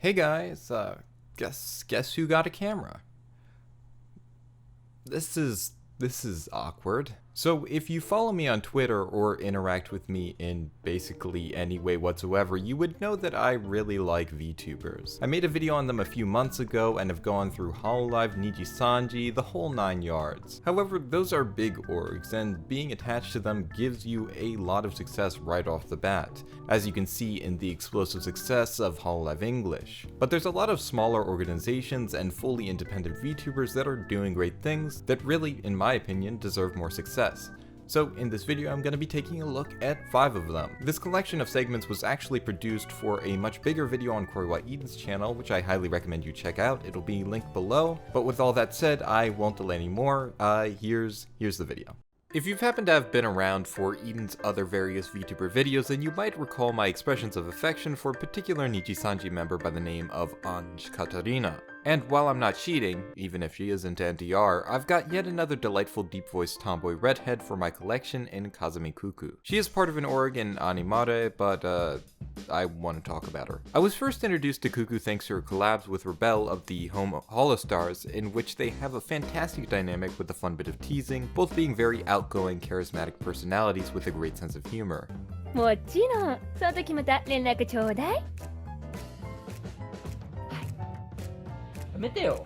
Hey guys, guess who got a camera? This is awkward. So if you follow me on Twitter or interact with me in basically any way whatsoever, you would know that I really like VTubers. I made a video on them a few months ago and have gone through Hololive, Nijisanji, the whole 9 yards. However, those are big orgs, and being attached to them gives you a lot of success right off the bat, as you can see in the explosive success of Hololive English. But there's a lot of smaller organizations and fully independent VTubers that are doing great things that really, in my opinion, deserve more success. So in this video I'm going to be taking a look at 5 of them. This collection of segments was actually produced for a much bigger video on Eden's channel, which I highly recommend you check out. It'll be linked below. But with all that said, I won't delay anymore. Here's the video. If you've happened to have been around for Eden's other various VTuber videos, then you might recall my expressions of affection for a particular Nijisanji member by the name of Anj Katarina. And while I'm not cheating, even if she isn't NTR, I've got yet another delightful deep-voiced tomboy redhead for my collection in Kazami Kuku. She is part of an org in Animare, but I want to talk about her. I was first introduced to Kuku thanks to her collabs with Rebel of the Home Holostars, in which they have a fantastic dynamic with a fun bit of teasing, both being very outgoing, charismatic personalities with a great sense of humor. もちろん、その時また連絡ちょうだい。やめてよ。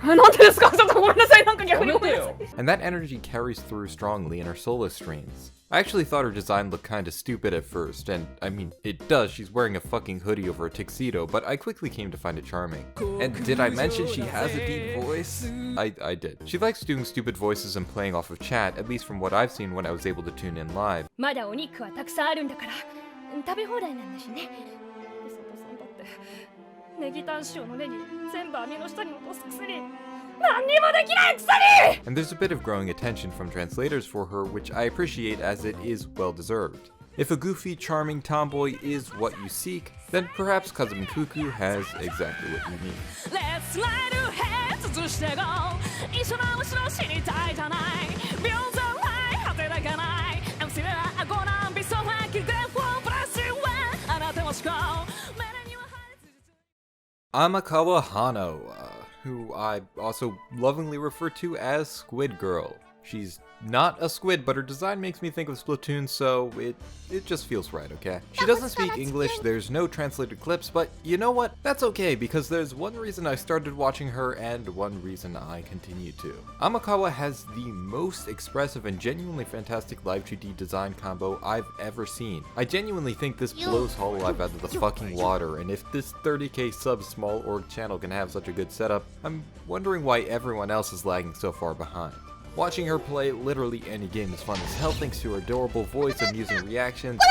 なんでですか？ちょっとごめんなさい。なんか逆にごめんなさい。 And that energy carries through strongly in her solo streams. I actually thought her design looked kinda stupid at first, and I mean, it does, she's wearing a fucking hoodie over a tuxedo, but I quickly came to find it charming. And did I mention she has a deep voice? I did. She likes doing stupid voices and playing off of chat, at least from what I've seen when I was able to tune in live. まだお肉はたくさんあるんだから、食べ放題なんだしね。ネギタン塩のネギ全部網の下に落とすくせに何にもできないくせに And there's a bit of growing attention from translators for her, which I appreciate as it is well deserved. If a goofy, charming tomboy is what you seek, then perhaps Kazami Kuku has exactly what you need. Let's fly to head 続してご一緒な後ろ知りたいじゃない秒じゃない果てだかない I'm still a gonna be so lucky that won't bless you when あなたも思考 Amakawa Hano, who I also lovingly refer to as Squid Girl. She's not a squid, but her design makes me think of Splatoon, so it just feels right, okay? She doesn't speak English, there's no translated clips, but you know what? That's okay, because there's one reason I started watching her and one reason I continue to. Amakawa has the most expressive and genuinely fantastic live 2D design combo I've ever seen. I genuinely think this blows Hololive out of the fucking water, and if this 30k sub small org channel can have such a good setup, I'm wondering why everyone else is lagging so far behind. Watching her play literally any game is fun as hell thanks to her adorable voice, amusing reactions,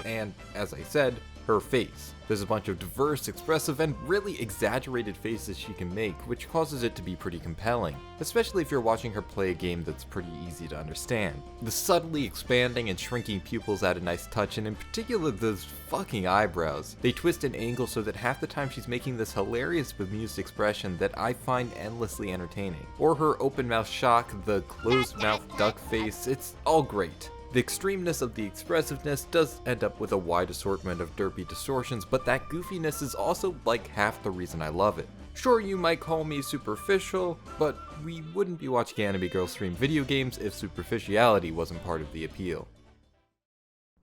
and, as I said, her face. There's a bunch of diverse, expressive, and really exaggerated faces she can make, which causes it to be pretty compelling, especially if you're watching her play a game that's pretty easy to understand. The subtly expanding and shrinking pupils add a nice touch, and in particular those fucking eyebrows. They twist and angle so that half the time she's making this hilarious bemused expression that I find endlessly entertaining. Or her open mouth shock, the closed mouth duck face, it's all great. The extremeness of the expressiveness does end up with a wide assortment of derpy distortions, but that goofiness is also like half the reason I love it. Sure, you might call me superficial, but we wouldn't be watching anime girls stream video games if superficiality wasn't part of the appeal.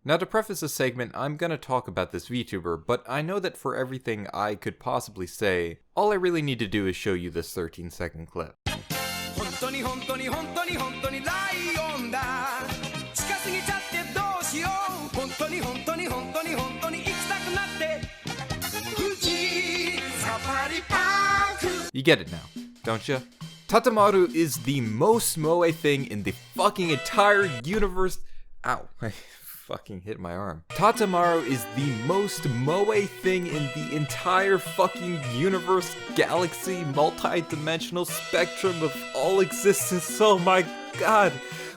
Now to preface this segment, I'm gonna talk about this VTuber, but I know that for everything I could possibly say, all I really need to do is show you this 13-second clip. You get it now, don't you? Tatamaru is the most moe thing in the fucking entire universe. Ow, I fucking hit my arm. Tatamaru is the most moe thing in the entire fucking universe, galaxy, multi-dimensional spectrum of all existence. Oh my god.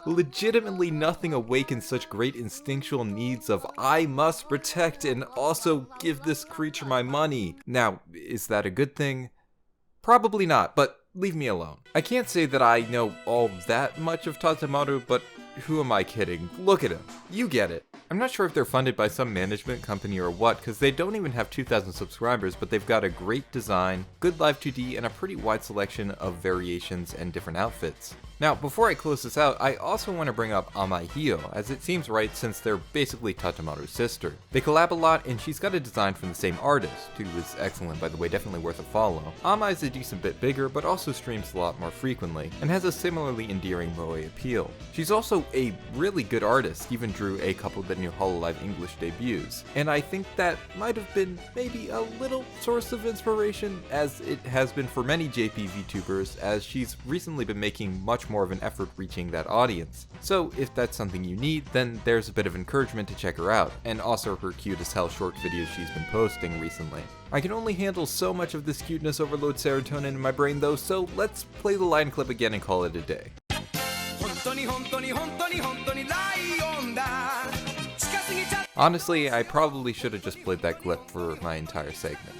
Legitimately nothing awakens such great instinctual needs of I must protect and also give this creature my money. Now, is that a good thing? Probably not, but leave me alone. I can't say that I know all that much of Tatamaru, but who am I kidding? Look at him. You get it. I'm not sure if they're funded by some management company or what, because they don't even have 2,000 subscribers, but they've got a great design, good live 2D, and a pretty wide selection of variations and different outfits. Now, before I close this out, I also want to bring up Amai Hiyo, as it seems right since they're basically Tatamaru's sister. They collab a lot, and she's got a design from the same artist, who is excellent by the way, definitely worth a follow. Amai's a decent bit bigger, but also streams a lot more frequently, and has a similarly endearing moe appeal. She's also a really good artist, even drew a couple of the new Hololive English debuts, and I think that might have been maybe a little source of inspiration, as it has been for many JP VTubers, as she's recently been making much more of an effort reaching that audience. So if that's something you need, then there's a bit of encouragement to check her out, and also her cute as hell short videos she's been posting recently. I can only handle so much of this cuteness overload serotonin in my brain though, so let's play the line clip again and call it a day. Honestly, I probably should have just played that clip for my entire segment.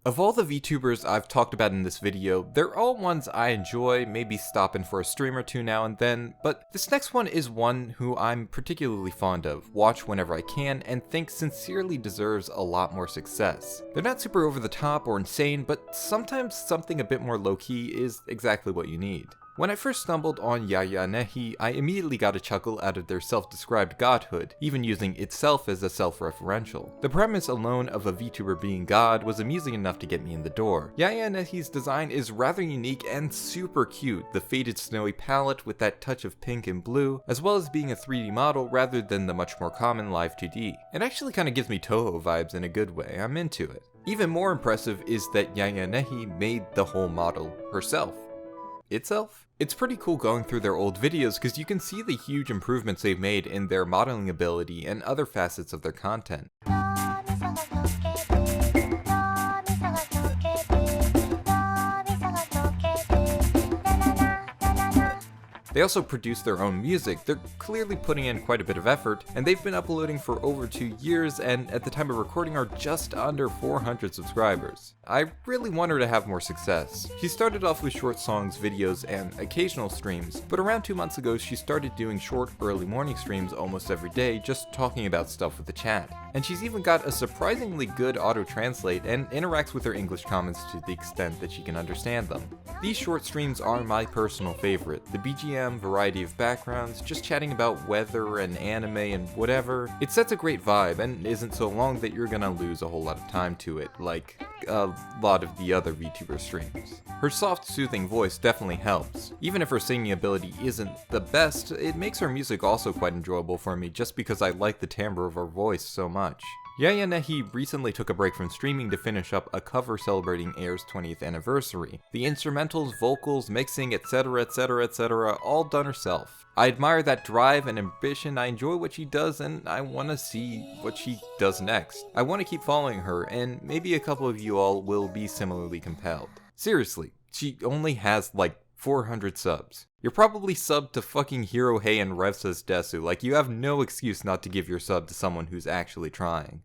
Of all the VTubers I've talked about in this video, they're all ones I enjoy, maybe stopping for a stream or two now and then, but this next one is one who I'm particularly fond of, watch whenever I can, and think sincerely deserves a lot more success. They're not super over the top or insane, but sometimes something a bit more low-key is exactly what you need. When I first stumbled on Yaya Nehi, I immediately got a chuckle out of their self-described godhood, even using itself as a self-referential. The premise alone of a VTuber being God was amusing enough to get me in the door. Yaya Nehi's design is rather unique and super cute, the faded snowy palette with that touch of pink and blue, as well as being a 3D model rather than the much more common live 2D. It actually kinda gives me Toho vibes in a good way, I'm into it. Even more impressive is that Yaya Nehi made the whole model herself. Itself? It's pretty cool going through their old videos because you can see the huge improvements they've made in their modeling ability and other facets of their content. They also produce their own music. They're clearly putting in quite a bit of effort, and they've been uploading for over 2 years and at the time of recording are just under 400 subscribers. I really want her to have more success. She started off with short songs, videos, and occasional streams, but around 2 months ago she started doing short early morning streams almost every day, just talking about stuff with the chat. And she's even got a surprisingly good auto-translate and interacts with her English comments to the extent that she can understand them. These short streams are my personal favorite. The BGM, variety of backgrounds, just chatting about weather and anime and whatever. It sets a great vibe and isn't so long that you're gonna lose a whole lot of time to it, like a lot of the other VTuber streams. Her soft, soothing voice definitely helps. Even if her singing ability isn't the best, it makes her music also quite enjoyable for me just because I like the timbre of her voice so much. Yaya Nehi recently took a break from streaming to finish up a cover celebrating Air's 20th anniversary. The instrumentals, vocals, mixing, etc, all done herself. I admire that drive and ambition, I enjoy what she does, and I want to see what she does next. I want to keep following her, and maybe a couple of you all will be similarly compelled. Seriously, she only has like 400 subs. You're probably subbed to fucking Hirohei and Rev says Desu, like you have no excuse not to give your sub to someone who's actually trying.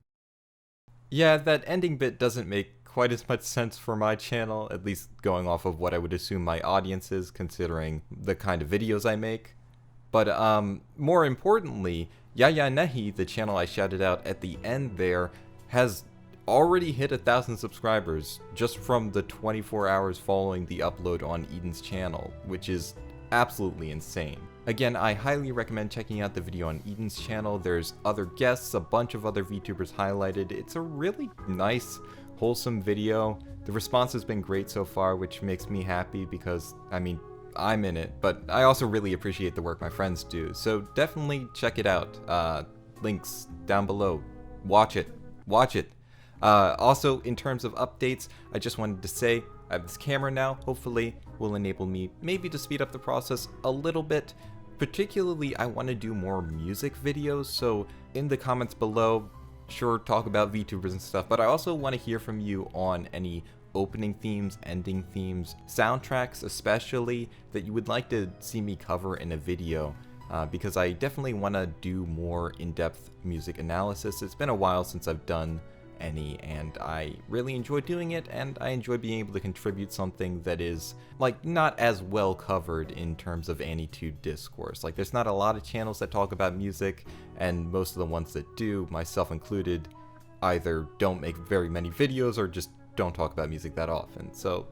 Yeah, that ending bit doesn't make quite as much sense for my channel, at least going off of what I would assume my audience is, considering the kind of videos I make. But more importantly, Yaya Nehi, the channel I shouted out at the end there, has already hit 1,000 subscribers just from the 24 hours following the upload on Eden's channel, which is absolutely insane. Again, I highly recommend checking out the video on Eden's channel. There's other guests, a bunch of other VTubers highlighted. It's a really nice, wholesome video. The response has been great so far, which makes me happy because, I mean, I'm in it, but I also really appreciate the work my friends do. So definitely check it out. Links down below. Watch it. Watch it. Also, in terms of updates, I just wanted to say I have this camera now, hopefully will enable me maybe to speed up the process a little bit. Particularly, I want to do more music videos, so in the comments below, sure, talk about VTubers and stuff, but I also want to hear from you on any opening themes, ending themes, soundtracks especially, that you would like to see me cover in a video. Because I definitely want to do more in-depth music analysis. It's been a while since I've done any, and I really enjoy doing it, and I enjoy being able to contribute something that is, like, not as well covered in terms of AniTube discourse. Like, there's not a lot of channels that talk about music, and most of the ones that do, myself included, either don't make very many videos or just don't talk about music that often. So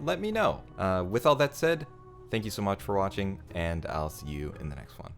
let me know. With all that said, thank you so much for watching, and I'll see you in the next one.